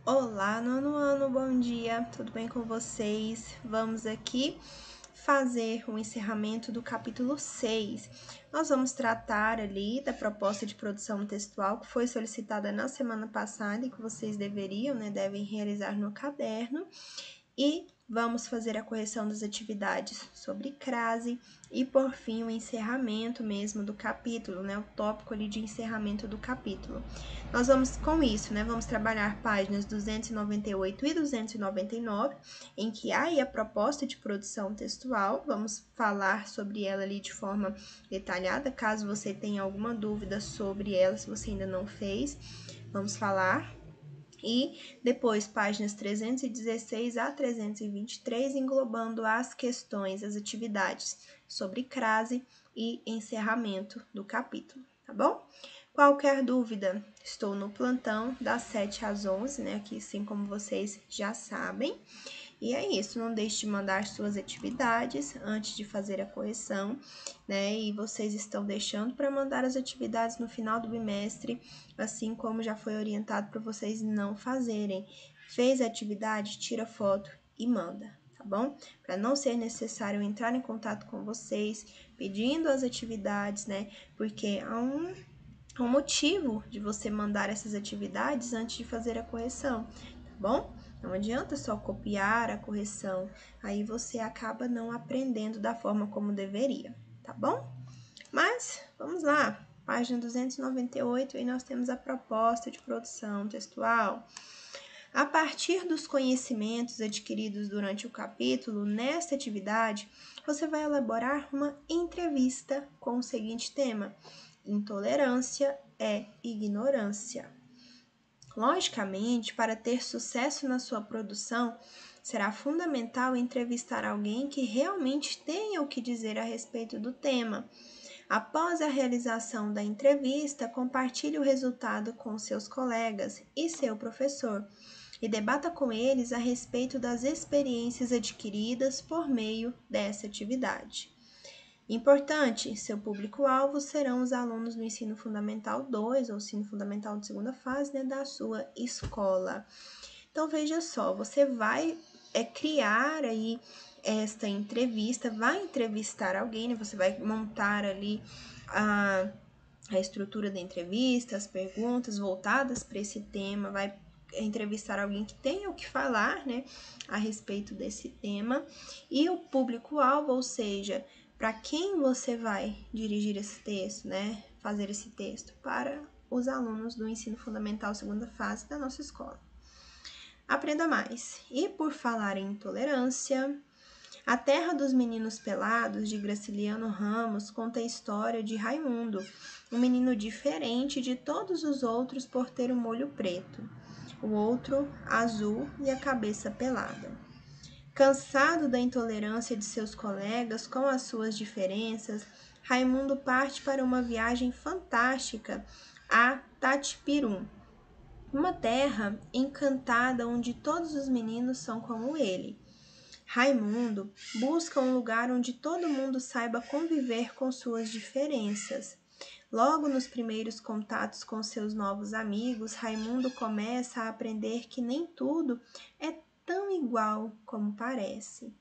Olá, nono ano, bom dia, tudo bem com vocês? Vamos aqui fazer o encerramento do capítulo 6. Nós vamos tratar ali da proposta de produção textual que foi solicitada na semana passada e que vocês devem realizar no caderno. E vamos fazer a correção das atividades sobre crase e, por fim, o encerramento mesmo do capítulo, o tópico ali de encerramento do capítulo. Nós vamos, com isso, vamos trabalhar páginas 298 e 299, em que há aí a proposta de produção textual. Vamos falar sobre ela ali de forma detalhada, caso você tenha alguma dúvida sobre ela, se você ainda não fez, vamos falar. E depois páginas 316 a 323, englobando as questões, as atividades sobre crase e encerramento do capítulo, tá bom? Qualquer dúvida, estou no plantão das 7 às 11, aqui assim como vocês já sabem. E é isso, não deixe de mandar suas atividades antes de fazer a correção, E vocês estão deixando para mandar as atividades no final do bimestre, assim como já foi orientado para vocês não fazerem. Fez a atividade, tira foto e manda, tá bom? Para não ser necessário entrar em contato com vocês, pedindo as atividades, Porque há um motivo de você mandar essas atividades antes de fazer a correção, tá bom? Não adianta só copiar a correção, aí você acaba não aprendendo da forma como deveria, tá bom? Mas, vamos lá, página 298, e nós temos a proposta de produção textual. A partir dos conhecimentos adquiridos durante o capítulo, nesta atividade, você vai elaborar uma entrevista com o seguinte tema: intolerância é ignorância. Logicamente, para ter sucesso na sua produção, será fundamental entrevistar alguém que realmente tenha o que dizer a respeito do tema. Após a realização da entrevista, compartilhe o resultado com seus colegas e seu professor e debata com eles a respeito das experiências adquiridas por meio dessa atividade. Importante, seu público-alvo serão os alunos do ensino fundamental 2 ou ensino fundamental de segunda fase, da sua escola. Então, veja só, você vai criar aí esta entrevista, vai entrevistar alguém, você vai montar ali a estrutura da entrevista, as perguntas voltadas para esse tema, vai entrevistar alguém que tenha o que falar, a respeito desse tema, e o público-alvo, ou seja, para quem você vai dirigir esse texto, fazer esse texto? Para os alunos do ensino fundamental segunda fase da nossa escola. Aprenda mais. E por falar em intolerância, A Terra dos Meninos Pelados, de Graciliano Ramos, conta a história de Raimundo, um menino diferente de todos os outros por ter um olho preto, o outro azul e a cabeça pelada. Cansado da intolerância de seus colegas com as suas diferenças, Raimundo parte para uma viagem fantástica a Tatipirum, uma terra encantada onde todos os meninos são como ele. Raimundo busca um lugar onde todo mundo saiba conviver com suas diferenças. Logo nos primeiros contatos com seus novos amigos, Raimundo começa a aprender que nem tudo é tão igual como parece.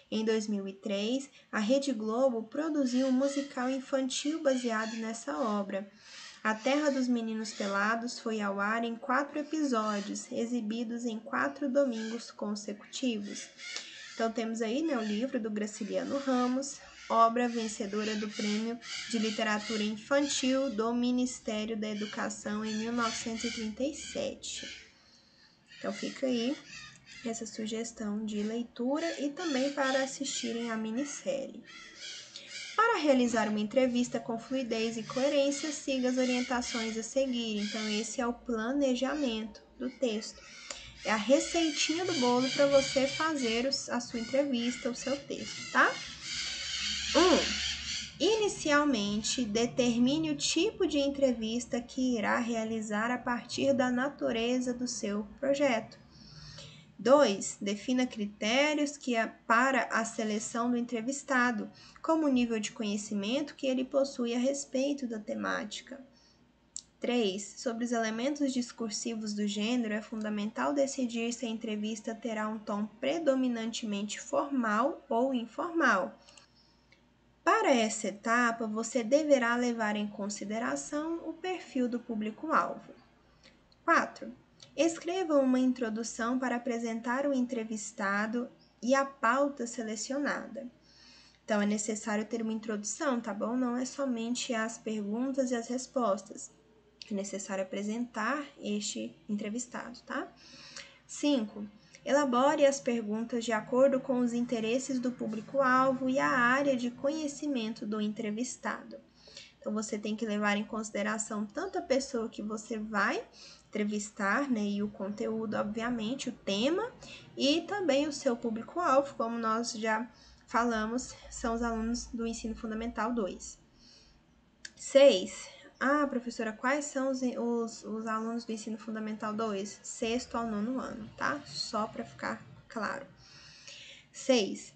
Em 2003, a Rede Globo produziu um musical infantil baseado nessa obra. A Terra dos Meninos Pelados foi ao ar em 4 episódios, exibidos em 4 domingos consecutivos. Então, temos aí o livro do Graciliano Ramos, obra vencedora do Prêmio de Literatura Infantil do Ministério da Educação em 1937. Então, fica aí essa sugestão de leitura e também para assistirem à minissérie. Para realizar uma entrevista com fluidez e coerência, siga as orientações a seguir. Então, esse é o planejamento do texto. É a receitinha do bolo para você fazer a sua entrevista, o seu texto, tá? 1. Inicialmente, determine o tipo de entrevista que irá realizar a partir da natureza do seu projeto. 2. Defina critérios para a seleção do entrevistado, como o nível de conhecimento que ele possui a respeito da temática. 3. Sobre os elementos discursivos do gênero, é fundamental decidir se a entrevista terá um tom predominantemente formal ou informal. Para essa etapa, você deverá levar em consideração o perfil do público-alvo. 4. Escreva uma introdução para apresentar o entrevistado e a pauta selecionada. Então, é necessário ter uma introdução, tá bom? Não é somente as perguntas e as respostas. É necessário apresentar este entrevistado, tá? 5. Elabore as perguntas de acordo com os interesses do público-alvo e a área de conhecimento do entrevistado. Então, você tem que levar em consideração tanto a pessoa que você vai entrevistar, né, e o conteúdo, obviamente, o tema, e também o seu público-alvo, como nós já falamos, são os alunos do Ensino Fundamental 2. 6. Professora, quais são os alunos do Ensino Fundamental 2? 6º ao 9º ano, tá? Só para ficar claro. 6.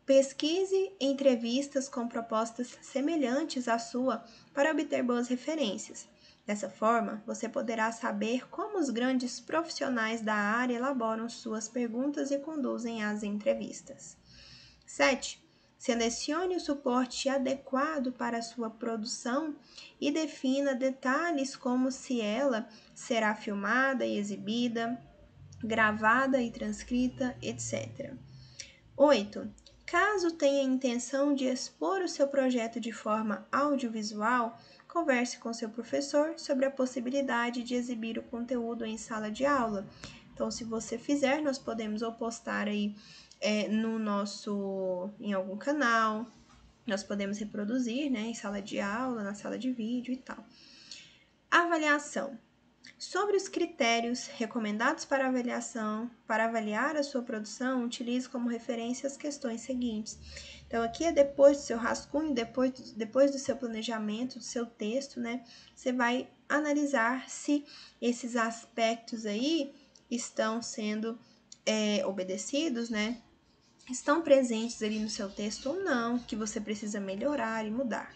Pesquise entrevistas com propostas semelhantes à sua para obter boas referências. Dessa forma, você poderá saber como os grandes profissionais da área elaboram suas perguntas e conduzem as entrevistas. 7. Selecione o suporte adequado para a sua produção e defina detalhes como se ela será filmada e exibida, gravada e transcrita, etc. 8. Caso tenha intenção de expor o seu projeto de forma audiovisual, converse com seu professor sobre a possibilidade de exibir o conteúdo em sala de aula. Então, se você fizer, nós podemos ou postar aí em algum canal, nós podemos reproduzir, né, em sala de aula, na sala de vídeo e tal. Avaliação. Sobre os critérios recomendados para avaliação, para avaliar a sua produção, utilize como referência as questões seguintes. Então, aqui é depois do seu rascunho, depois do seu planejamento, do seu texto, né? Você vai analisar se esses aspectos aí estão sendo obedecidos, né? Estão presentes ali no seu texto ou não, que você precisa melhorar e mudar.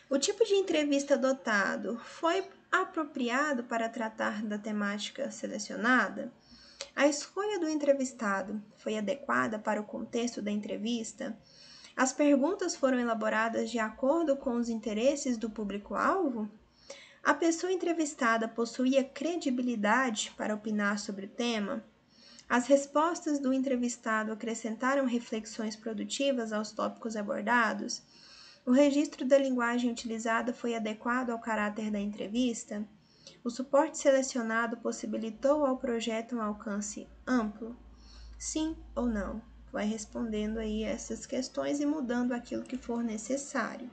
O tipo de entrevista adotado foi apropriado para tratar da temática selecionada? A escolha do entrevistado foi adequada para o contexto da entrevista? As perguntas foram elaboradas de acordo com os interesses do público-alvo? A pessoa entrevistada possuía credibilidade para opinar sobre o tema? As respostas do entrevistado acrescentaram reflexões produtivas aos tópicos abordados? O registro da linguagem utilizada foi adequado ao caráter da entrevista? O suporte selecionado possibilitou ao projeto um alcance amplo? Sim ou não? Vai respondendo aí essas questões e mudando aquilo que for necessário.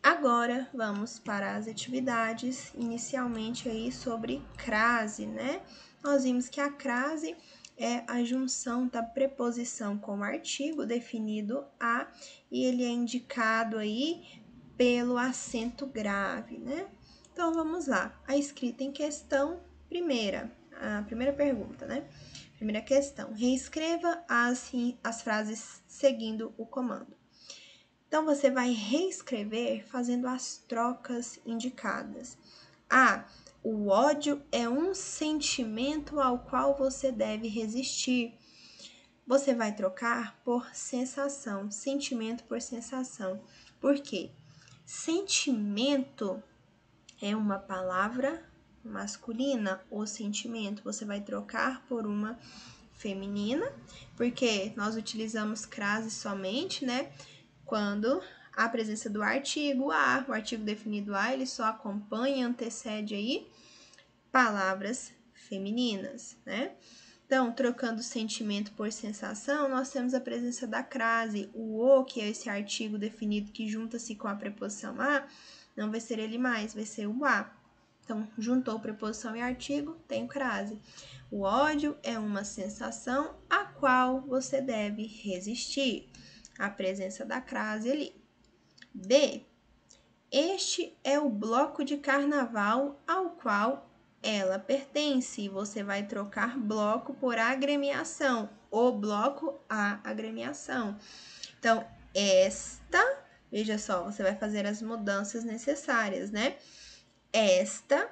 Agora, vamos para as atividades, inicialmente aí sobre crase, né? Nós vimos que a crase é a junção da preposição com o artigo definido a, e ele é indicado aí pelo acento grave, né? Então, vamos lá. A escrita em questão, a primeira pergunta, né? Primeira questão. Reescreva as frases seguindo o comando. Então, você vai reescrever fazendo as trocas indicadas. O ódio é um sentimento ao qual você deve resistir. Você vai trocar por sensação, sentimento por sensação. Por quê? Sentimento é uma palavra masculina, o sentimento. Você vai trocar por uma feminina, porque nós utilizamos crase somente, né? Quando a presença do artigo a, o artigo definido a, ele só acompanha e antecede aí palavras femininas, né? Então, trocando sentimento por sensação, nós temos a presença da crase. O que é esse artigo definido que junta-se com a preposição a, não vai ser ele mais, vai ser o a. Então, juntou preposição e artigo, tem crase. O ódio é uma sensação a qual você deve resistir. A presença da crase ali. B. Este é o bloco de carnaval ao qual ela pertence. Você vai trocar bloco por agremiação. O bloco, a agremiação. Então, esta Veja só, você vai fazer as mudanças necessárias, né? Esta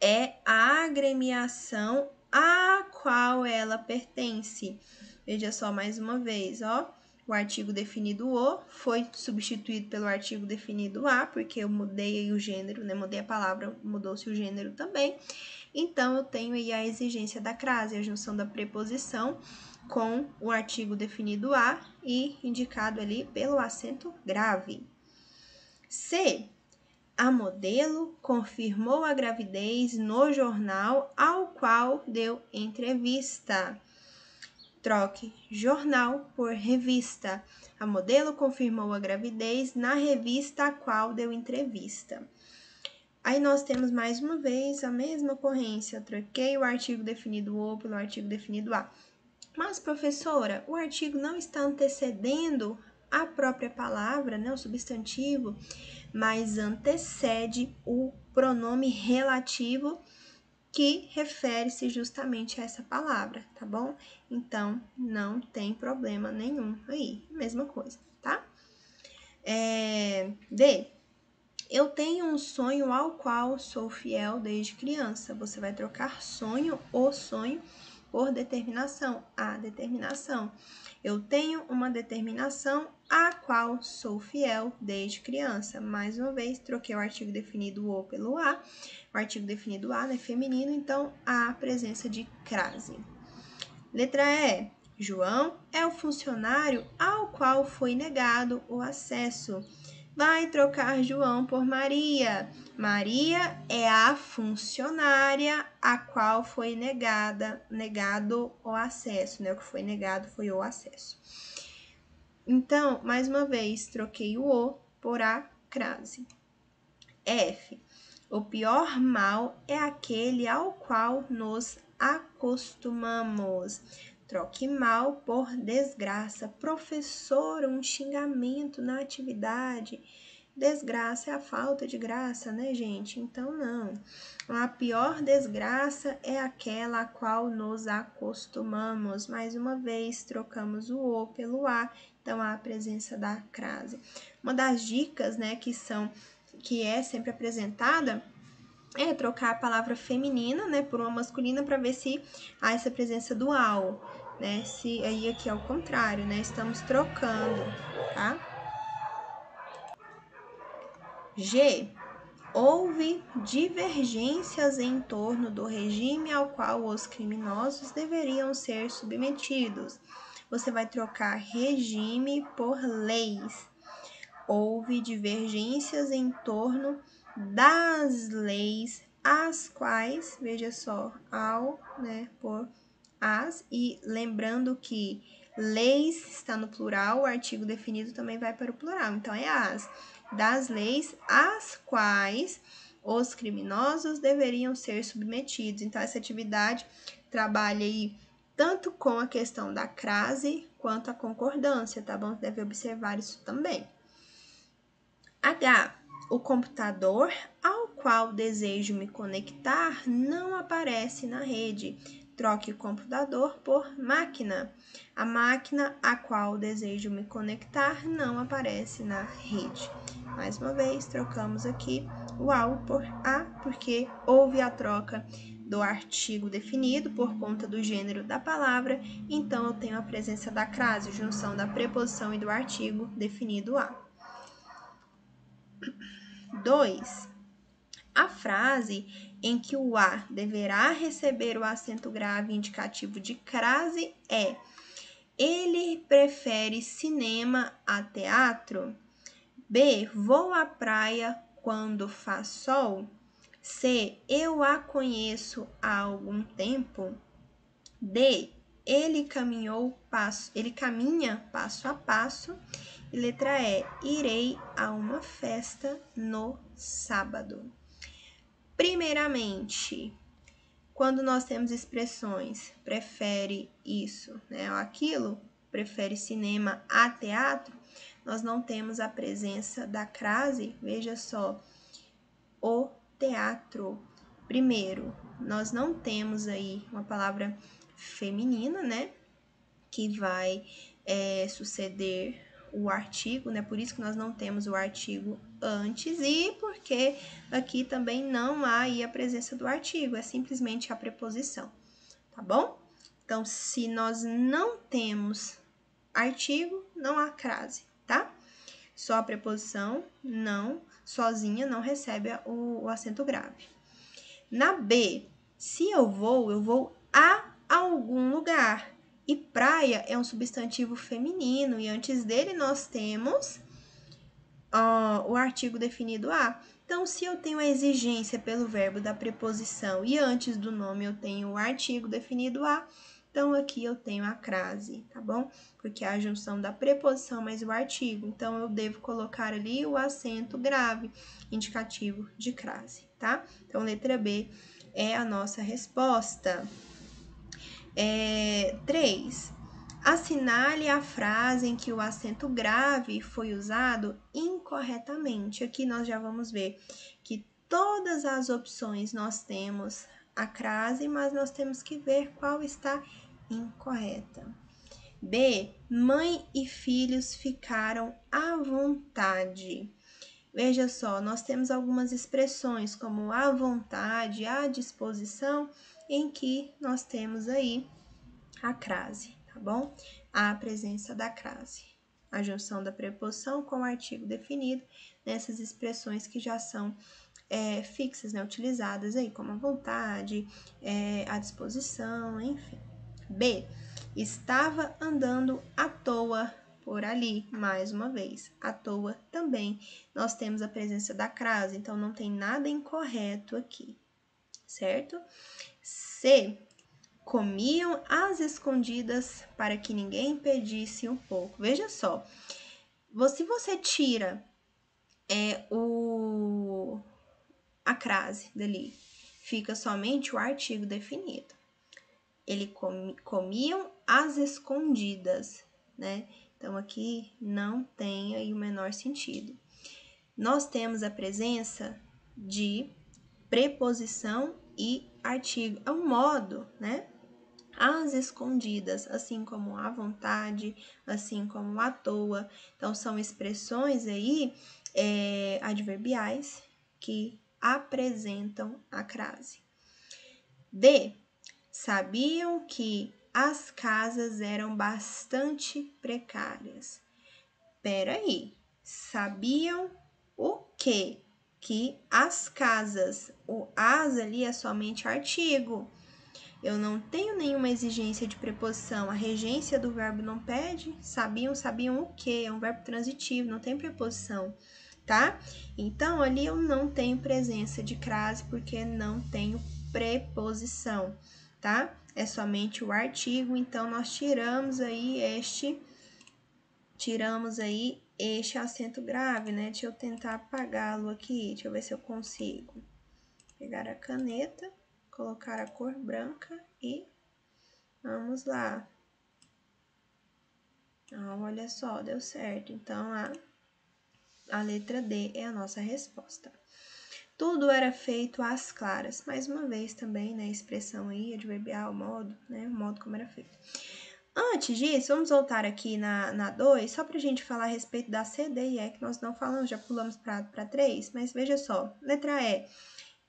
é a agremiação a qual ela pertence. Veja só mais uma vez, ó. O artigo definido o foi substituído pelo artigo definido a, porque eu mudei aí o gênero, né? Mudei a palavra, mudou-se o gênero também. Então, eu tenho aí a exigência da crase, a junção da preposição com o artigo definido a e indicado ali pelo acento grave. C. A modelo confirmou a gravidez no jornal ao qual deu entrevista. Troque jornal por revista. A modelo confirmou a gravidez na revista a qual deu entrevista. Aí nós temos mais uma vez a mesma ocorrência. Troquei o artigo definido o pelo artigo definido a. Mas, professora, o artigo não está antecedendo a própria palavra, né, o substantivo, mas antecede o pronome relativo que refere-se justamente a essa palavra, tá bom? Então, não tem problema nenhum aí, mesma coisa, tá? D. Eu tenho um sonho ao qual sou fiel desde criança. Você vai trocar sonho ou sonho por determinação, a determinação. Eu tenho uma determinação a qual sou fiel desde criança. Mais uma vez, troquei o artigo definido o pelo a. O artigo definido a, né, feminino, então há presença de crase. Letra E. João é o funcionário ao qual foi negado o acesso. Vai trocar João por Maria. Maria é a funcionária a qual foi negado o acesso, né? O que foi negado foi o acesso. Então, mais uma vez, troquei o por a crase. F. O pior mal é aquele ao qual nos acostumamos. Troque mal por desgraça. Professor, um xingamento na atividade. Desgraça é a falta de graça, né, gente? Então, não. A pior desgraça é aquela a qual nos acostumamos. Mais uma vez, trocamos o O pelo A, então há a presença da crase. Uma das dicas, né, que é sempre apresentada é trocar a palavra feminina, né, por uma masculina para ver se há essa presença dual, né? Se aí aqui é o contrário, né? Estamos trocando, tá? G. Houve divergências em torno do regime ao qual os criminosos deveriam ser submetidos. Você vai trocar regime por leis. Houve divergências em torno das leis, as quais, veja só, ao, né, por as, e lembrando que leis está no plural, o artigo definido também vai para o plural, então é as, das leis às quais os criminosos deveriam ser submetidos. Então, essa atividade trabalha aí tanto com a questão da crase quanto a concordância, tá bom? Você deve observar isso também. H. O computador ao qual desejo me conectar não aparece na rede. Troque computador por máquina. A máquina a qual desejo me conectar não aparece na rede. Mais uma vez, trocamos aqui o ao por a, porque houve a troca do artigo definido por conta do gênero da palavra, então eu tenho a presença da crase, junção da preposição e do artigo definido a. 2. A frase em que o A deverá receber o acento grave indicativo de crase é: ele prefere cinema a teatro? B. Vou à praia quando faz sol? C. Eu a conheço há algum tempo? D. Ele caminha passo a passo. E letra E. Irei a uma festa no sábado. Primeiramente, quando nós temos expressões prefere isso, né, ou aquilo, prefere cinema a teatro, nós não temos a presença da crase, veja só, o teatro. Primeiro, nós não temos aí uma palavra feminina, né, que vai suceder o artigo, né? Por isso que nós não temos o artigo antes e porque aqui também não há aí a presença do artigo, é simplesmente a preposição, tá bom? Então, se nós não temos artigo, não há crase, tá? Só a preposição não, sozinha, não recebe o acento grave. Na B, se eu vou a algum lugar. E praia é um substantivo feminino e antes dele nós temos o artigo definido a. Então, se eu tenho a exigência pelo verbo da preposição e antes do nome eu tenho o artigo definido a, então aqui eu tenho a crase, tá bom? Porque é a junção da preposição mais o artigo. Então, eu devo colocar ali o acento grave, indicativo de crase, tá? Então, letra B é a nossa resposta. 3. Assinale a frase em que o acento grave foi usado incorretamente. Aqui nós já vamos ver que todas as opções nós temos a crase, mas nós temos que ver qual está incorreta. B. Mãe e filhos ficaram à vontade. Veja só, nós temos algumas expressões como à vontade, à disposição, em que nós temos aí a crase, tá bom? A presença da crase. A junção da preposição com o artigo definido nessas expressões que já são fixas, né? Utilizadas aí como a vontade, a disposição, enfim. B. Estava andando à toa por ali, mais uma vez. À toa também nós temos a presença da crase, então não tem nada incorreto aqui, certo? C. Comiam às escondidas para que ninguém impedisse um pouco. Veja só, se você tira a crase dali, fica somente o artigo definido. Comiam às escondidas, né? Então, aqui não tem aí o menor sentido. Nós temos a presença de preposição e artigo. É um modo, né? Às escondidas, assim como à vontade, assim como à toa. Então, são expressões aí adverbiais que apresentam a crase. D. Sabiam que as casas eram bastante precárias. Peraí, sabiam o quê? Que as casas, o as ali é somente artigo. Eu não tenho nenhuma exigência de preposição. A regência do verbo não pede. Sabiam o quê? É um verbo transitivo, não tem preposição, tá? Então, ali eu não tenho presença de crase porque não tenho preposição, tá? É somente o artigo, então nós tiramos aí este acento grave, né? Deixa eu tentar apagá-lo aqui, deixa eu ver se eu consigo. Pegar a caneta, colocar a cor branca e vamos lá. Olha só, deu certo. Então, a letra D é a nossa resposta. Tudo era feito às claras. Mais uma vez também, né? Expressão aí, adverbial, modo, né? O modo como era feito. Antes disso, vamos voltar aqui na 2, só para a gente falar a respeito da C, D e E, que nós não falamos, já pulamos para 3, mas veja só. Letra E.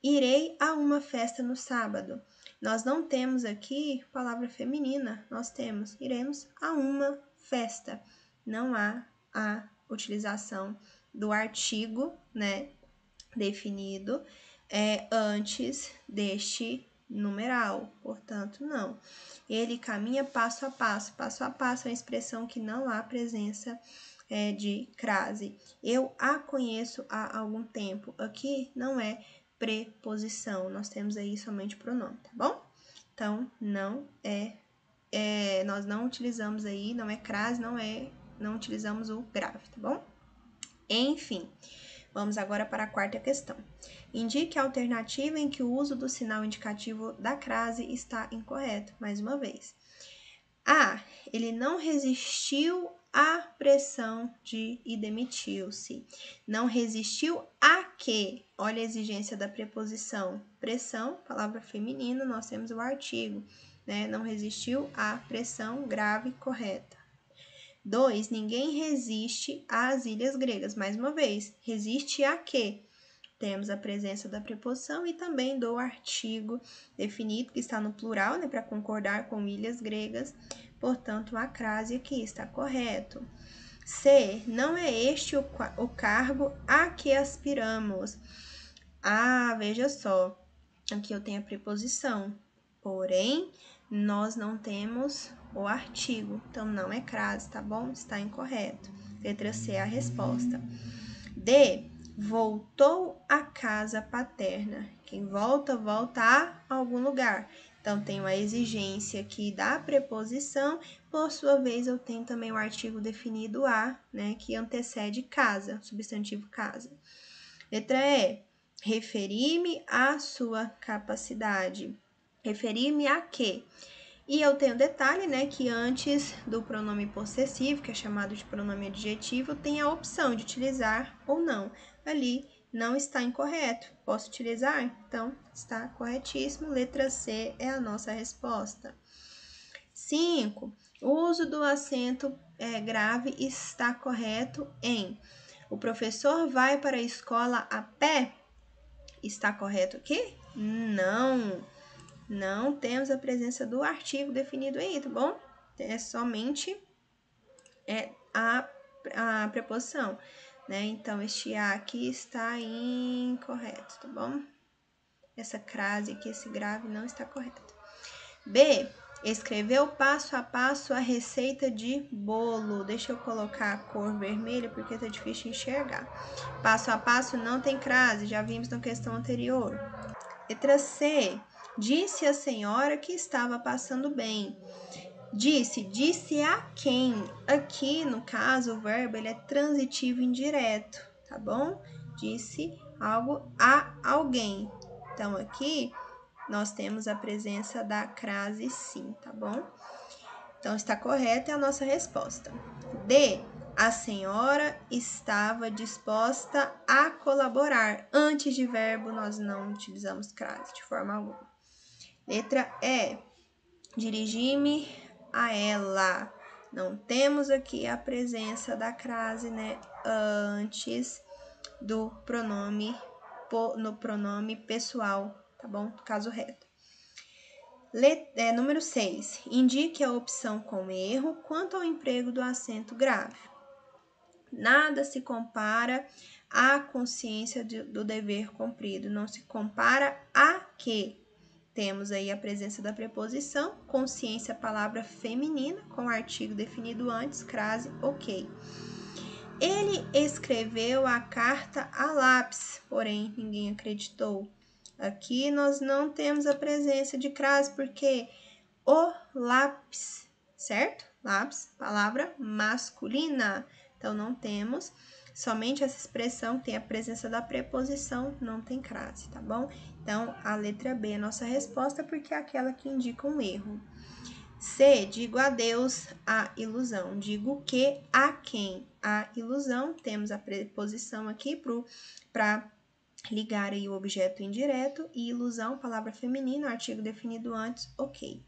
Irei a uma festa no sábado. Nós não temos aqui palavra feminina, nós temos iremos a uma festa. Não há a utilização do artigo, né, definido antes deste numeral, portanto, não. Ele caminha passo a passo. Passo a passo é uma expressão que não há presença de crase. Eu a conheço há algum tempo. Aqui não é preposição, nós temos aí somente pronome, tá bom? Então, não nós não utilizamos aí, não é crase, não utilizamos o grave, tá bom? Enfim, vamos agora para a quarta questão. Indique a alternativa em que o uso do sinal indicativo da crase está incorreto. Mais uma vez. A. Ele não resistiu à pressão e demitiu-se. Não resistiu a quê? Olha a exigência da preposição. Pressão, palavra feminina, nós temos o artigo, né? Não resistiu à pressão grave correta. 2. Ninguém resiste às ilhas gregas. Mais uma vez, resiste a quê? Temos a presença da preposição e também do artigo definido, que está no plural, né, para concordar com ilhas gregas. Portanto, a crase aqui está correto. C. Não é este o cargo a que aspiramos. Ah, veja só. Aqui eu tenho a preposição. Porém, nós não temos o artigo. Então, não é crase, tá bom? Está incorreto. Letra C é a resposta. D. Voltou à casa paterna. Quem volta, volta a algum lugar. Então, tenho a exigência aqui da preposição. Por sua vez, eu tenho também o artigo definido a, né, que antecede casa, substantivo casa. Letra E. Referir-me à sua capacidade. Referir-me a quê? E eu tenho detalhe, né, que antes do pronome possessivo, que é chamado de pronome adjetivo, tem a opção de utilizar ou não. Ali não está incorreto. Posso utilizar? Então, está corretíssimo. Letra C é a nossa resposta. 5. O uso do acento grave está correto em: o professor vai para a escola a pé? Está correto aqui? Não. Não temos a presença do artigo definido aí, tá bom? É somente a preposição, né? Então, este A aqui está incorreto, tá bom? Essa crase aqui, esse grave, não está correto. B. Escreveu passo a passo a receita de bolo. Deixa eu colocar a cor vermelha, porque tá difícil de enxergar. Passo a passo não tem crase, já vimos na questão anterior. Letra C. Disse a senhora que estava passando bem. Disse a quem? Aqui, no caso, o verbo ele é transitivo indireto, tá bom? Disse algo a alguém. Então, aqui, nós temos a presença da crase sim, tá bom? Então, está correta é a nossa resposta. D. A senhora estava disposta a colaborar. Antes de verbo, nós não utilizamos crase de forma alguma. Letra E. Dirigi-me a ela. Não temos aqui a presença da crase, né? Antes do pronome, no pronome pessoal, tá bom? Caso reto. Número 6. Indique a opção com erro quanto ao emprego do acento grave. Nada se compara à consciência do dever cumprido. Não se compara a quê? Temos aí a presença da preposição, consciência, palavra feminina, com artigo definido antes, crase, ok. Ele escreveu a carta a lápis, porém ninguém acreditou. Aqui nós não temos a presença de crase, porque o lápis, certo? Lápis, palavra masculina. Então, não temos. Somente essa expressão que tem a presença da preposição, não tem crase, tá bom? Então, a letra B é a nossa resposta, porque é aquela que indica um erro. C. Digo adeus à ilusão. Digo que a quem? A ilusão. Temos a preposição aqui para ligar aí o objeto indireto. E ilusão, palavra feminina, artigo definido antes, ok.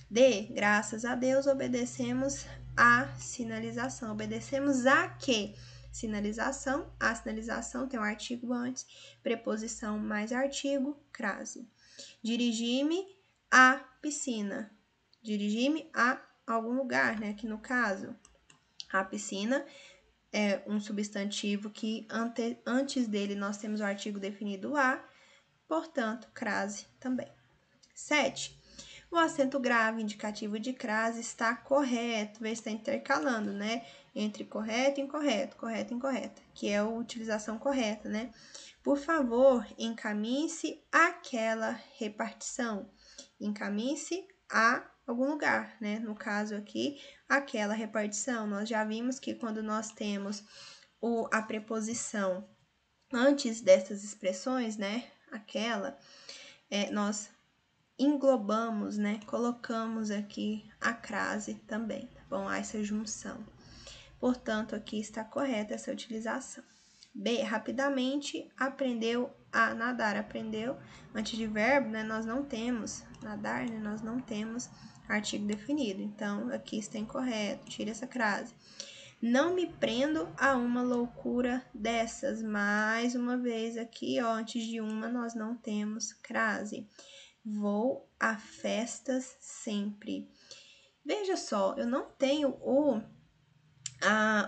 D. Graças a Deus, obedecemos a sinalização. Obedecemos a quê? Sinalização. A sinalização tem um artigo antes, preposição mais artigo, crase. Dirigi-me à piscina. Dirigi-me a algum lugar, né? Aqui no caso, a piscina é um substantivo que antes dele nós temos o artigo definido a, portanto, crase também. 7. O acento grave indicativo de crase está correto, vê se está intercalando, né? Entre correto e incorreto, correto e incorreta, que é a utilização correta, né? Por favor, encaminhe-se àquela repartição. Encaminhe-se a algum lugar, né? No caso aqui, aquela repartição. Nós já vimos que quando nós temos a preposição antes dessas expressões, né? Aquela, nós englobamos, né? Colocamos aqui a crase também, tá bom? Essa junção. Portanto, aqui está correta essa utilização. B. Rapidamente aprendeu A, nadar, aprendeu. Antes de verbo, né, nós não temos, nadar, né, nós não temos artigo definido. Então, aqui está incorreto, tira essa crase. Não me prendo a uma loucura dessas. Mais uma vez aqui, ó, antes de uma, nós não temos crase. Vou a festas sempre. Veja só, eu não tenho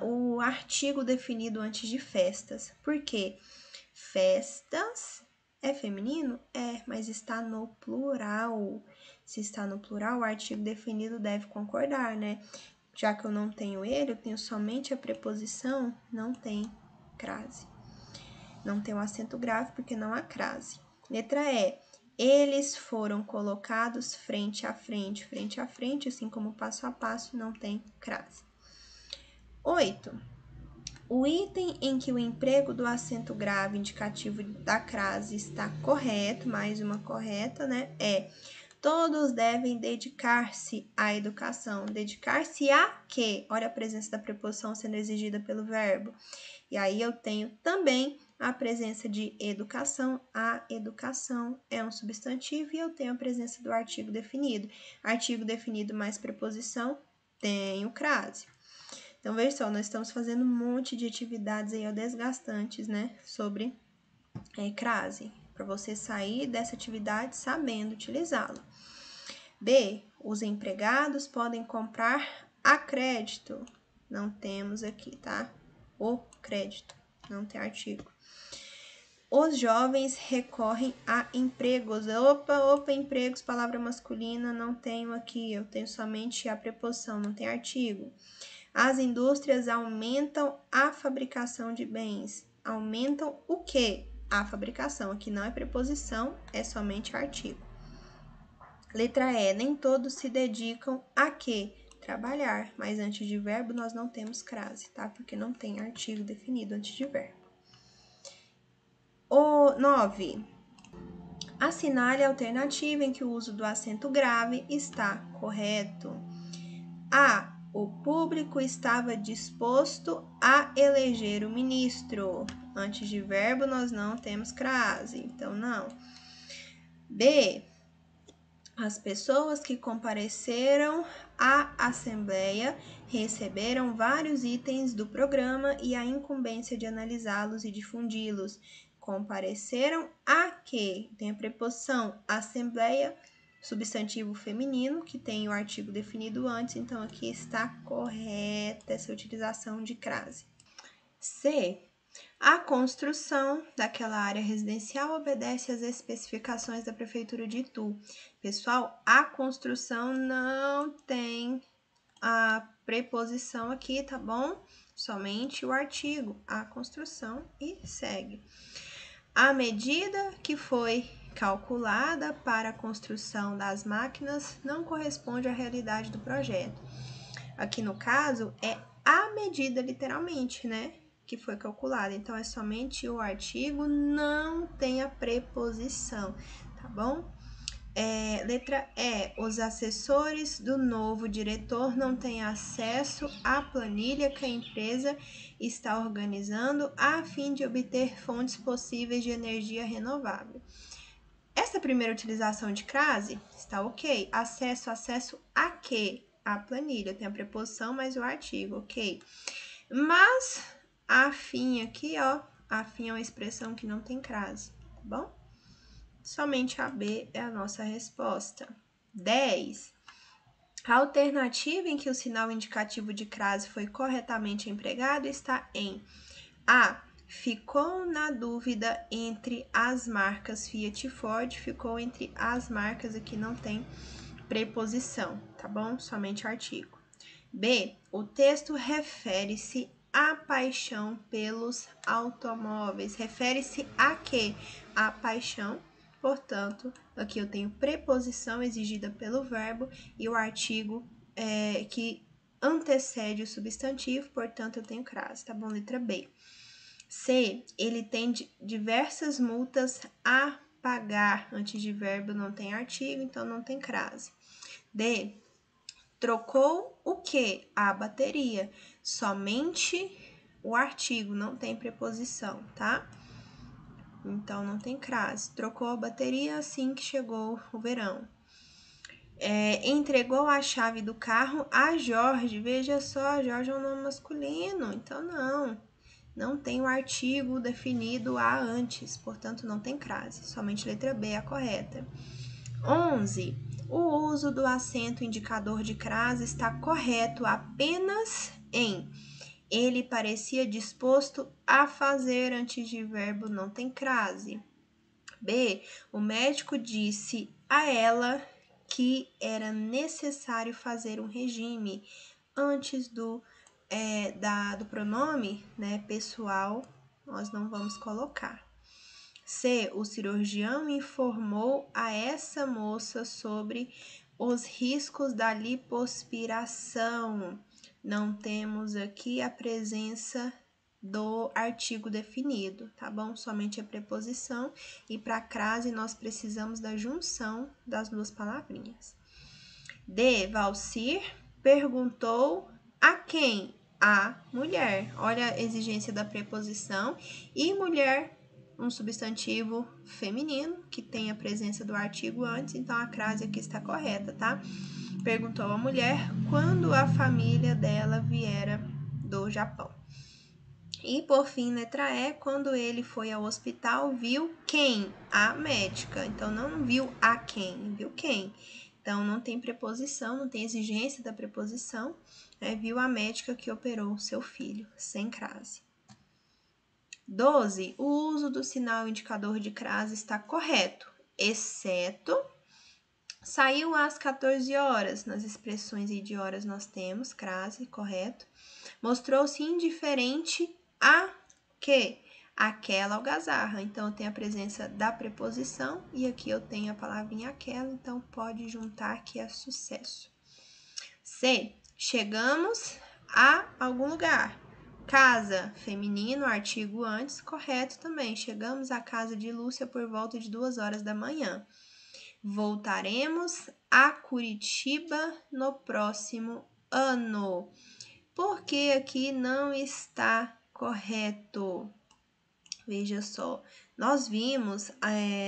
o artigo definido antes de festas. Por quê? Festas é feminino? É, mas está no plural. Se está no plural, o artigo definido deve concordar, né? Já que eu não tenho ele, eu tenho somente a preposição, não tem crase. Não tem o acento grave porque não há crase. Letra E. Eles foram colocados frente a frente, assim como passo a passo, não tem crase. 8. O item em que o emprego do acento grave indicativo da crase está correto, mais uma correta, né? É: todos devem dedicar-se à educação. Dedicar-se a quê? Olha a presença da preposição sendo exigida pelo verbo. E aí eu tenho também a presença de educação. A educação é um substantivo e eu tenho a presença do artigo definido. Artigo definido mais preposição, tenho crase. Então, veja só, nós estamos fazendo um monte de atividades aí desgastantes, né? Sobre crase, para você sair dessa atividade sabendo utilizá-la. B. Os empregados podem comprar a crédito. Não temos aqui, tá? O crédito, não tem artigo. Os jovens recorrem a empregos. Opa, empregos, palavra masculina, não tenho aqui. Eu tenho somente a preposição, não tem artigo. As indústrias aumentam a fabricação de bens. Aumentam o quê? A fabricação. Aqui não é preposição, é somente artigo. Letra E. Nem todos se dedicam a quê? Trabalhar. Mas antes de verbo nós não temos crase, tá? Porque não tem artigo definido antes de verbo. 9. Assinale a alternativa em que o uso do acento grave está correto. A. O público estava disposto a eleger o ministro. Antes de verbo, nós não temos crase, então não. B. As pessoas que compareceram à assembleia receberam vários itens do programa e a incumbência de analisá-los e difundi-los. Compareceram a quê? Tem a preposição assembleia, substantivo feminino, que tem o artigo definido antes, então aqui está correta essa utilização de crase. C. A construção daquela área residencial obedece às especificações da Prefeitura de Itu. Pessoal, a construção não tem a preposição aqui, tá bom? Somente o artigo, a construção, e segue. A medida que foi calculada para a construção das máquinas não corresponde à realidade do projeto. Aqui no caso, é a medida literalmente, né? Que foi calculada. Então, é somente o artigo, não tem a preposição, tá bom? Letra E. Os assessores do novo diretor não têm acesso à planilha que a empresa está organizando a fim de obter fontes possíveis de energia renovável. Essa primeira utilização de crase está ok. Acesso a quê? A planilha. Tem a preposição mais o artigo, ok. Mas a fim aqui, ó, a fim é uma expressão que não tem crase, tá bom? Somente a B é a nossa resposta. 10. A alternativa em que o sinal indicativo de crase foi corretamente empregado está em A. Ficou na dúvida entre as marcas Fiat e Ford. Ficou entre as marcas, aqui não tem preposição, tá bom? Somente artigo. B. O texto refere-se à paixão pelos automóveis. Refere-se a quê? A paixão. Portanto, aqui eu tenho preposição exigida pelo verbo e o artigo que antecede o substantivo, portanto, eu tenho crase, tá bom? Letra B. C. Ele tem diversas multas a pagar. Antes de verbo não tem artigo, então não tem crase. D. Trocou o quê? A bateria. Somente o artigo, não tem preposição, tá? então não tem crase. Trocou a bateria assim que chegou o verão. Entregou a chave do carro a Jorge. Veja só, Jorge é um nome masculino, então não tem o artigo definido a antes, portanto não tem crase, somente letra B é a correta. 11. O uso do acento indicador de crase está correto apenas em ele parecia disposto a fazer antes de verbo não tem crase. B. O médico disse a ela que era necessário fazer um regime antes do pronome, né, pessoal, nós não vamos colocar. C. O cirurgião informou a essa moça sobre os riscos da lipoaspiração. Não temos aqui a presença do artigo definido, tá bom? Somente a preposição, e para crase nós precisamos da junção das duas palavrinhas. D. Valcir perguntou a quem? A mulher. Olha a exigência da preposição. E mulher, um substantivo feminino, que tem a presença do artigo antes, então a crase aqui está correta, tá? Perguntou a mulher quando a família dela viera do Japão. E por fim, letra E, quando ele foi ao hospital, viu quem? A médica. Então não viu a quem, viu quem. Então não tem preposição, não tem exigência da preposição, né? Viu a médica que operou seu filho, sem crase. 12. O uso do sinal indicador de crase está correto, exceto saiu às 14 horas. Nas expressões de horas nós temos crase, correto. Mostrou-se indiferente a que? Aquela algazarra. Então, eu tenho a presença da preposição e aqui eu tenho a palavrinha aquela, então pode juntar que é sucesso. C. Chegamos a algum lugar. Casa, feminino, artigo antes, correto também. Chegamos à casa de Lúcia por volta de 2 horas da manhã. Voltaremos a Curitiba no próximo ano. Por que aqui não está correto? Veja só, nós vimos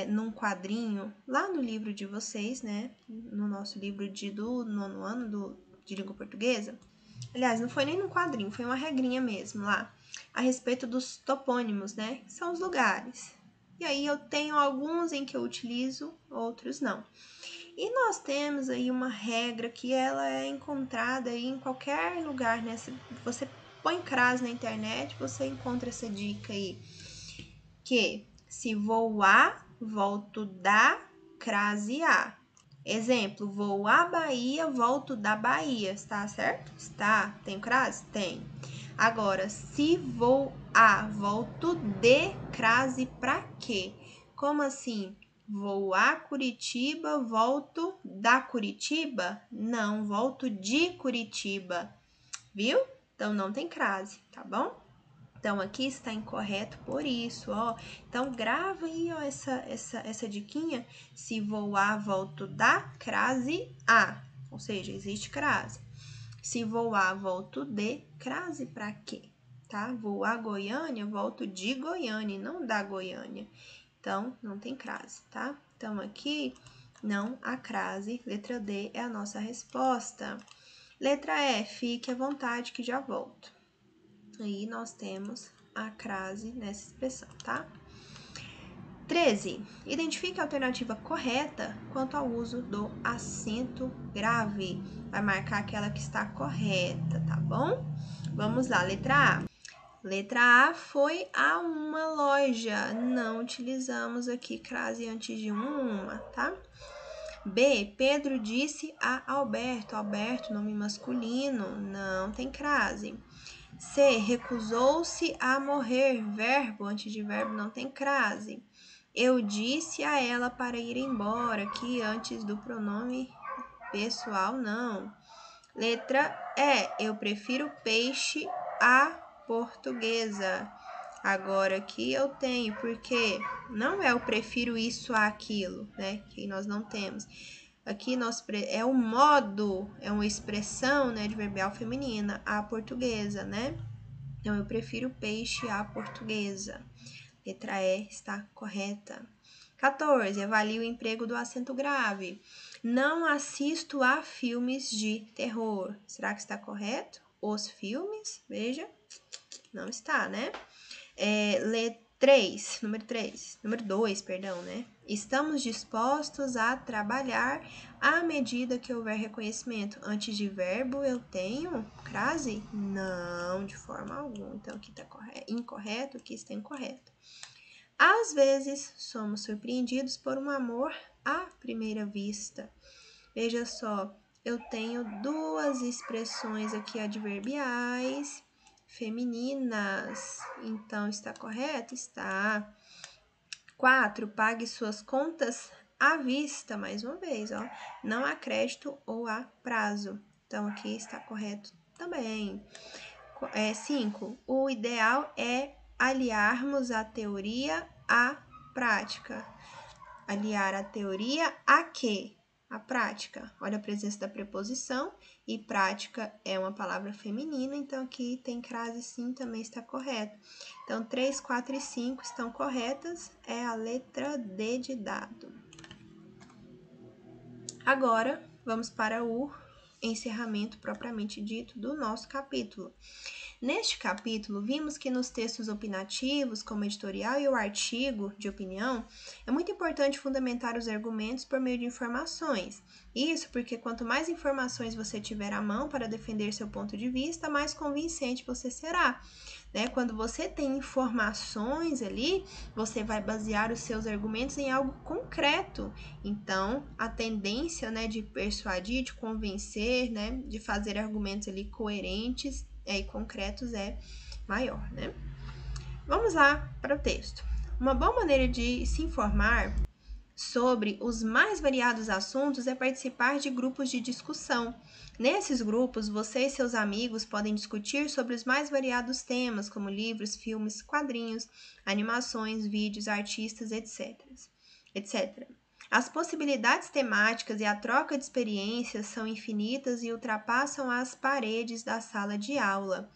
num quadrinho, lá no livro de vocês, né? No nosso livro do 9º ano de língua portuguesa. Aliás, não foi nem no quadrinho, foi uma regrinha mesmo lá, a respeito dos topônimos, né? Que são os lugares. E aí eu tenho alguns em que eu utilizo, outros não. E nós temos aí uma regra que ela é encontrada aí em qualquer lugar, né? Se você põe crase na internet, você encontra essa dica aí. Que se vou a, volto da, crase a. Exemplo, vou à Bahia, volto da Bahia. Está certo? Está. Tem crase? Tem. Agora, se vou a, volto de, crase pra quê? Como assim? Vou a Curitiba, volto da Curitiba? Não, volto de Curitiba. Viu? Então, não tem crase, tá bom? Então, aqui está incorreto por isso, ó. Então, grava aí, ó, essa diquinha. Se vou a, volto da, crase a. Ou seja, existe crase. Se vou a, volto de, crase pra quê? Tá? Vou a Goiânia, volto de Goiânia, não da Goiânia. Então, não tem crase, tá? Então, aqui, não há crase. Letra D é a nossa resposta. Letra E, fique à vontade que já volto. Aí, nós temos a crase nessa expressão, tá? 13. Identifique a alternativa correta quanto ao uso do acento grave. Vai marcar aquela que está correta, tá bom? Vamos lá, letra A. Letra A foi a uma loja. Não utilizamos aqui crase antes de uma, tá? B. Pedro disse a Alberto. Alberto, nome masculino, não tem crase. C. Recusou-se a morrer. Verbo, antes de verbo, não tem crase. Eu disse a ela para ir embora. Aqui, antes do pronome pessoal, não. Letra E. Eu prefiro peixe à portuguesa. Agora, aqui eu tenho, porque não é eu prefiro isso a aquilo, né? Que nós não temos. Aqui é o modo, é uma expressão, né, adverbial feminina, a portuguesa, né? Então, eu prefiro peixe à portuguesa. Letra E está correta. 14. Avalie o emprego do acento grave. Não assisto a filmes de terror. Será que está correto? Os filmes, veja, não está, né? Número 2, perdão, né? Estamos dispostos a trabalhar à medida que houver reconhecimento. Antes de verbo, eu tenho crase? Não, de forma alguma. Então, aqui está incorreto, aqui está incorreto. Às vezes, somos surpreendidos por um amor à primeira vista. Veja só, eu tenho duas expressões aqui adverbiais femininas. Então, está correto? Está. 4. Pague suas contas à vista, mais uma vez, ó. Não a crédito ou a prazo. Então, aqui está correto também. 5. O ideal é aliarmos a teoria à prática. Aliar a teoria a quê? A prática. Olha a presença da preposição e prática é uma palavra feminina, então aqui tem crase sim, também está correto. Então, 3, 4 e 5 estão corretas, é a letra D de dado. Agora, vamos para o encerramento propriamente dito do nosso capítulo. Neste capítulo, vimos que nos textos opinativos, como o editorial e o artigo de opinião, é muito importante fundamentar os argumentos por meio de informações. Isso porque quanto mais informações você tiver à mão para defender seu ponto de vista, mais convincente você será. Né? Quando você tem informações ali, você vai basear os seus argumentos em algo concreto. Então, a tendência, né, de persuadir, de convencer, né, de fazer argumentos ali coerentes e concretos é maior, né? Vamos lá para o texto. Uma boa maneira de se informar sobre os mais variados assuntos é participar de grupos de discussão. Nesses grupos, você e seus amigos podem discutir sobre os mais variados temas, como livros, filmes, quadrinhos, animações, vídeos, artistas, etc. As possibilidades temáticas e a troca de experiências são infinitas e ultrapassam as paredes da sala de aula.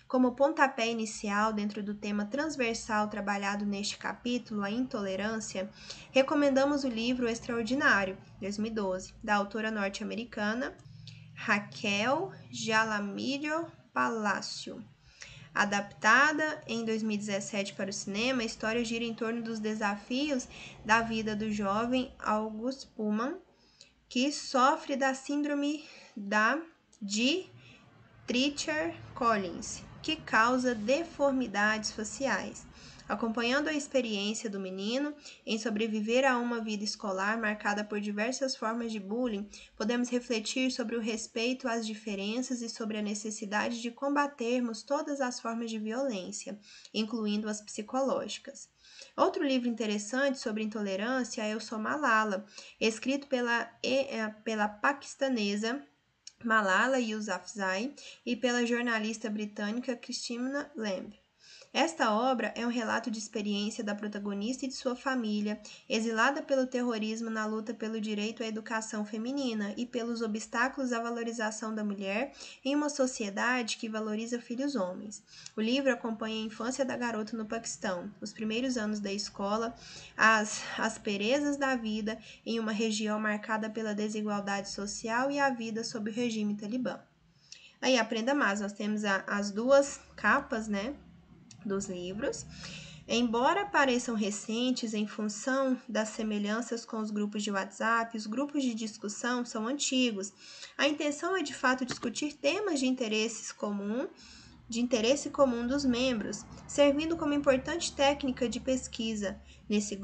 Como pontapé inicial dentro do tema transversal trabalhado neste capítulo, a intolerância, recomendamos o livro Extraordinário, 2012, da autora norte-americana Raquel Jaramillo Palacio. Adaptada em 2017 para o cinema, a história gira em torno dos desafios da vida do jovem August Pullman, que sofre da síndrome de Treacher-Collins, que causa deformidades faciais. Acompanhando a experiência do menino em sobreviver a uma vida escolar marcada por diversas formas de bullying, podemos refletir sobre o respeito às diferenças e sobre a necessidade de combatermos todas as formas de violência, incluindo as psicológicas. Outro livro interessante sobre intolerância é Eu Sou Malala, escrito pela paquistanesa Malala Yousafzai e pela jornalista britânica Christina Lamb. Esta obra é um relato de experiência da protagonista e de sua família, exilada pelo terrorismo na luta pelo direito à educação feminina e pelos obstáculos à valorização da mulher em uma sociedade que valoriza filhos homens. O livro acompanha a infância da garota no Paquistão, os primeiros anos da escola, as asperezas da vida em uma região marcada pela desigualdade social e a vida sob o regime talibã. Aí, aprenda mais, nós temos as duas capas, né, dos livros. Embora pareçam recentes em função das semelhanças com os grupos de WhatsApp, os grupos de discussão são antigos. A intenção é, de fato, discutir temas de interesse comum dos membros, servindo como importante técnica de pesquisa. Nesses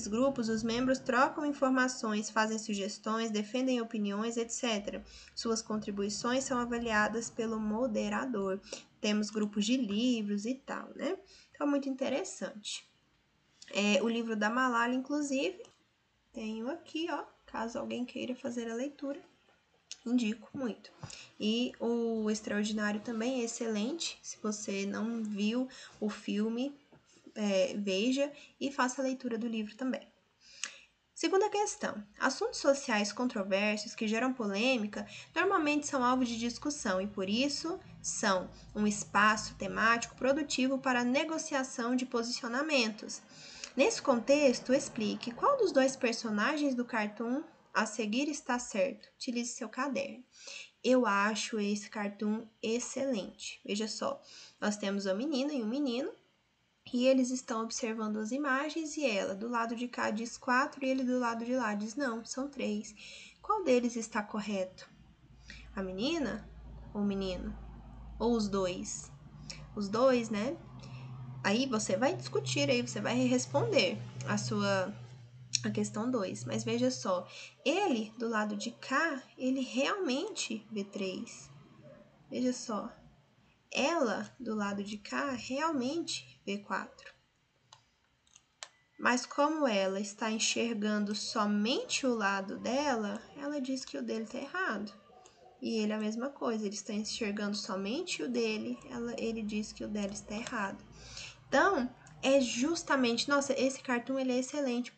grupos, os membros trocam informações, fazem sugestões, defendem opiniões, etc. Suas contribuições são avaliadas pelo moderador. Temos grupos de livros e tal, né? Então, muito interessante. O livro da Malala, inclusive, tenho aqui, ó, caso alguém queira fazer a leitura. Indico muito. E o Extraordinário também é excelente. Se você não viu o filme, veja e faça a leitura do livro também. Segunda questão. Assuntos sociais controversos que geram polêmica normalmente são alvo de discussão e, por isso, são um espaço temático produtivo para negociação de posicionamentos. Nesse contexto, explique qual dos dois personagens do cartoon a seguir está certo. Utilize seu caderno. Eu acho esse cartoon excelente. Veja só, nós temos uma menina e um menino, e eles estão observando as imagens e ela do lado de cá diz 4 e ele do lado de lá diz não, são 3. Qual deles está correto? A menina ou o menino? Ou os dois? Os dois, né? Aí você vai discutir, aí você vai responder a questão 2. Mas veja só, ele do lado de cá, ele realmente vê 3. Veja só, ela do lado de cá realmente vê 4. Mas como ela está enxergando somente o lado dela, ela diz que o dele está errado. E ele a mesma coisa, ele está enxergando somente o dele, ele diz que o dela está errado. Então, é justamente, nossa, esse cartoon ele é excelente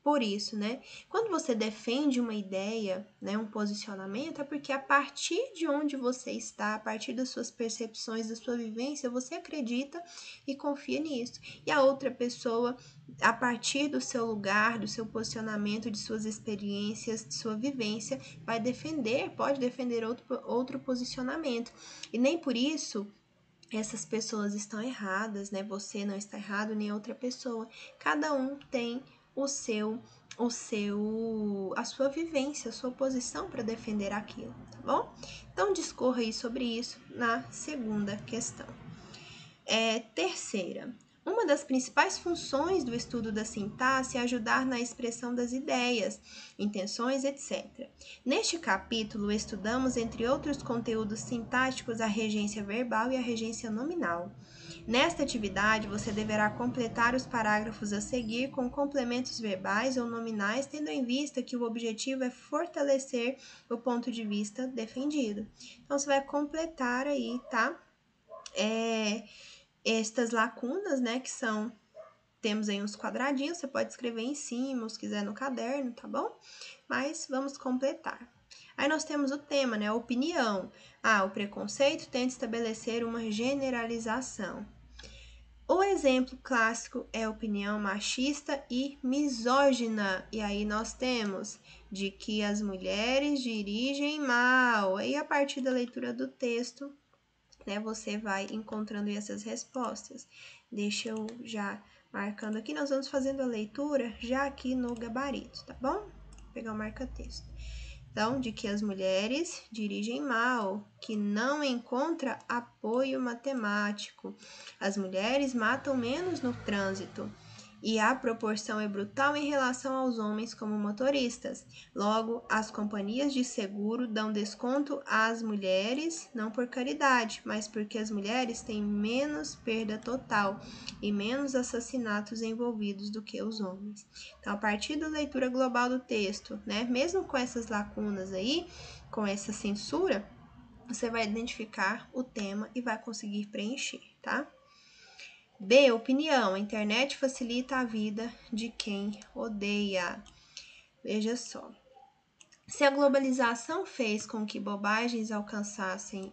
por isso, né? Quando você defende uma ideia, né, um posicionamento, é porque a partir de onde você está, a partir das suas percepções, da sua vivência, você acredita e confia nisso. E a outra pessoa, a partir do seu lugar, do seu posicionamento, de suas experiências, de sua vivência, pode defender outro posicionamento. E nem por isso essas pessoas estão erradas, né? Você não está errado, nem outra pessoa. Cada um tem a sua vivência, a sua posição para defender aquilo, tá bom? Então discorra aí sobre isso na segunda questão. Terceira. Uma das principais funções do estudo da sintaxe é ajudar na expressão das ideias, intenções, etc. Neste capítulo, estudamos, entre outros conteúdos sintáticos, a regência verbal e a regência nominal. Nesta atividade, você deverá completar os parágrafos a seguir com complementos verbais ou nominais, tendo em vista que o objetivo é fortalecer o ponto de vista defendido. Então, você vai completar aí, tá? Estas lacunas, né, que são, temos aí uns quadradinhos, você pode escrever em cima, ou se quiser no caderno, tá bom? Mas vamos completar. Aí nós temos o tema, né, a opinião. O preconceito tenta estabelecer uma generalização. O exemplo clássico é a opinião machista e misógina. E aí nós temos de que as mulheres dirigem mal. E a partir da leitura do texto, né, você vai encontrando essas respostas. Deixa eu já marcando aqui, nós vamos fazendo a leitura já aqui no gabarito, tá bom? Vou pegar o marca-texto. Então, de que as mulheres dirigem mal, que não encontra apoio matemático. As mulheres matam menos no trânsito e a proporção é brutal em relação aos homens como motoristas. Logo, as companhias de seguro dão desconto às mulheres, não por caridade, mas porque as mulheres têm menos perda total e menos assassinatos envolvidos do que os homens. Então, a partir da leitura global do texto, né, mesmo com essas lacunas aí, com essa censura, você vai identificar o tema e vai conseguir preencher, tá? B. Opinião. A internet facilita a vida de quem odeia. Veja só. Se a globalização fez com que bobagens alcançassem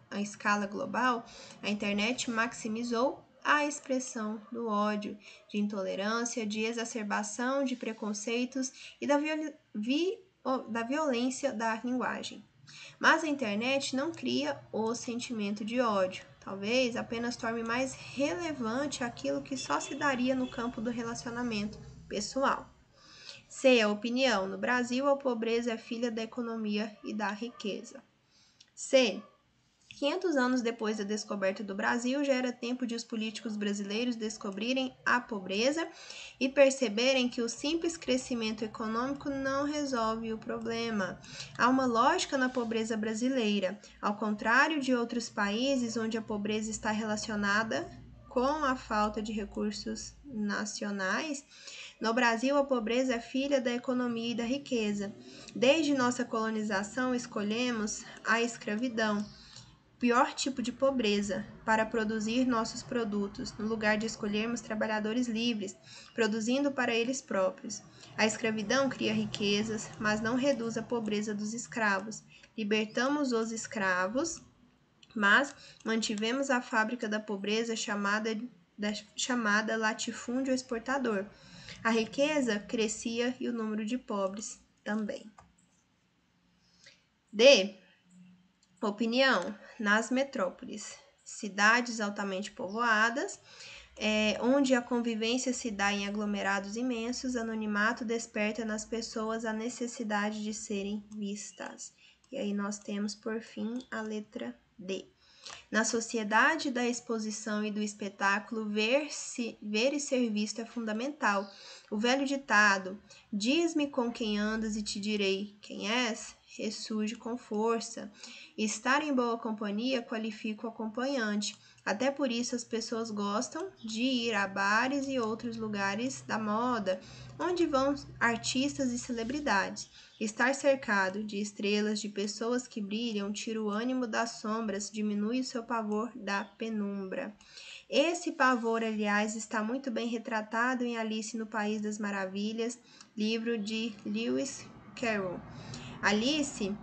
a escala global, a internet maximizou a expressão do ódio, de intolerância, de exacerbação de preconceitos e da violência da linguagem. Mas a internet não cria o sentimento de ódio. Talvez apenas torne mais relevante aquilo que só se daria no campo do relacionamento pessoal. C. A opinião. No Brasil, a pobreza é filha da economia e da riqueza. C. 500 anos depois da descoberta do Brasil, já era tempo de os políticos brasileiros descobrirem a pobreza e perceberem que o simples crescimento econômico não resolve o problema. Há uma lógica na pobreza brasileira. Ao contrário de outros países onde a pobreza está relacionada com a falta de recursos nacionais, no Brasil a pobreza é filha da economia e da riqueza. Desde nossa colonização, escolhemos a escravidão. pior tipo de pobreza, para produzir nossos produtos, no lugar de escolhermos trabalhadores livres, produzindo para eles próprios. A escravidão cria riquezas, mas não reduz a pobreza dos escravos. Libertamos os escravos, mas mantivemos a fábrica da pobreza chamada latifúndio exportador. A riqueza crescia e o número de pobres também. D. Opinião. Nas metrópoles, cidades altamente povoadas, onde a convivência se dá em aglomerados imensos, anonimato desperta nas pessoas a necessidade de serem vistas. E aí nós temos, por fim, a letra D. Na sociedade da exposição e do espetáculo, ver e ser visto é fundamental. O velho ditado, diz-me com quem andas e te direi quem és, ressurge com força. Estar em boa companhia qualifica o acompanhante. Até por isso as pessoas gostam de ir a bares e outros lugares da moda, onde vão artistas e celebridades. Estar cercado de estrelas, de pessoas que brilham, tira o ânimo das sombras, diminui o seu pavor da penumbra. Esse pavor, aliás, está muito bem retratado em Alice no País das Maravilhas, livro de Lewis Carroll. Alice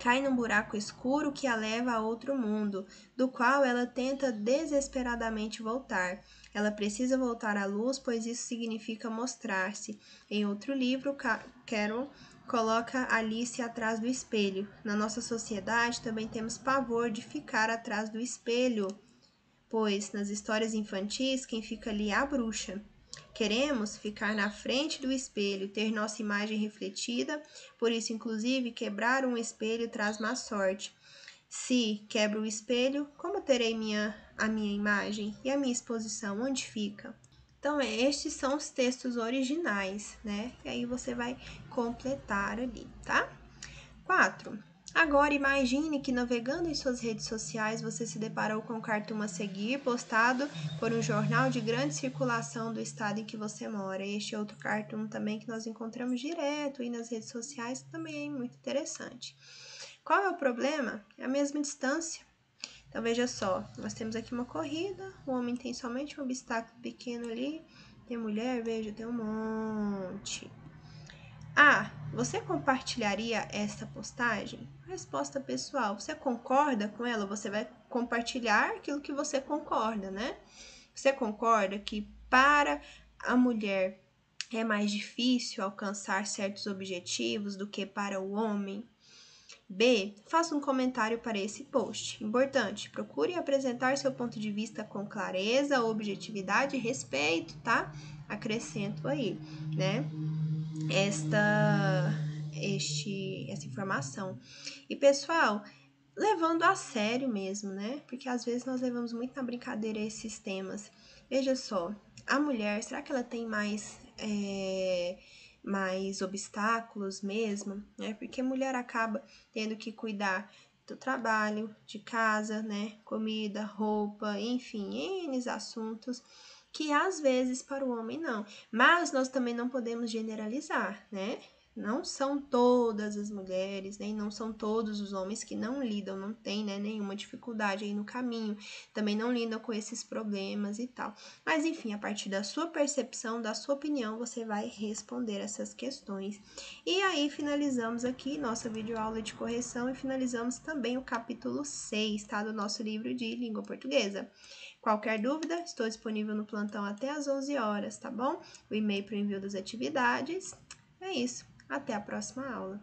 cai num buraco escuro que a leva a outro mundo, do qual ela tenta desesperadamente voltar. Ela precisa voltar à luz, pois isso significa mostrar-se. Em outro livro, Carroll coloca Alice atrás do espelho. Na nossa sociedade também temos pavor de ficar atrás do espelho, pois nas histórias infantis quem fica ali é a bruxa. Queremos ficar na frente do espelho, ter nossa imagem refletida, por isso, inclusive, quebrar um espelho traz má sorte. Se quebro o espelho, como terei a minha imagem? E a minha exposição, onde fica? Então, estes são os textos originais, né? E aí você vai completar ali, tá? 4. Agora imagine que navegando em suas redes sociais você se deparou com um cartoon a seguir postado por um jornal de grande circulação do estado em que você mora. Este outro cartoon também que nós encontramos direto aí nas redes sociais também é muito interessante. Qual é o problema? É a mesma distância. Então veja só, nós temos aqui uma corrida, o homem tem somente um obstáculo pequeno ali, tem mulher, veja, tem um monte. Você compartilharia esta postagem? Resposta pessoal, você concorda com ela? Você vai compartilhar aquilo que você concorda, né? Você concorda que para a mulher é mais difícil alcançar certos objetivos do que para o homem? B. Faça um comentário para esse post. Importante, procure apresentar seu ponto de vista com clareza, objetividade e respeito, tá? Acrescento aí, né? Essa informação. E, pessoal, levando a sério mesmo, né? Porque às vezes nós levamos muito na brincadeira esses temas. Veja só, a mulher, será que ela tem mais obstáculos mesmo, né? Porque a mulher acaba tendo que cuidar do trabalho, de casa, né? Comida, roupa, enfim, N assuntos que às vezes para o homem não. Mas nós também não podemos generalizar, né? Não são todas as mulheres, nem não são todos os homens que não lidam, não tem, né, nenhuma dificuldade aí no caminho, também não lidam com esses problemas e tal. Mas enfim, a partir da sua percepção, da sua opinião, você vai responder essas questões. E aí finalizamos aqui nossa videoaula de correção e finalizamos também o capítulo 6, tá, do nosso livro de língua portuguesa. Qualquer dúvida, estou disponível no plantão até às 11 horas, tá bom? O e-mail para o envio das atividades. É isso. Até a próxima aula.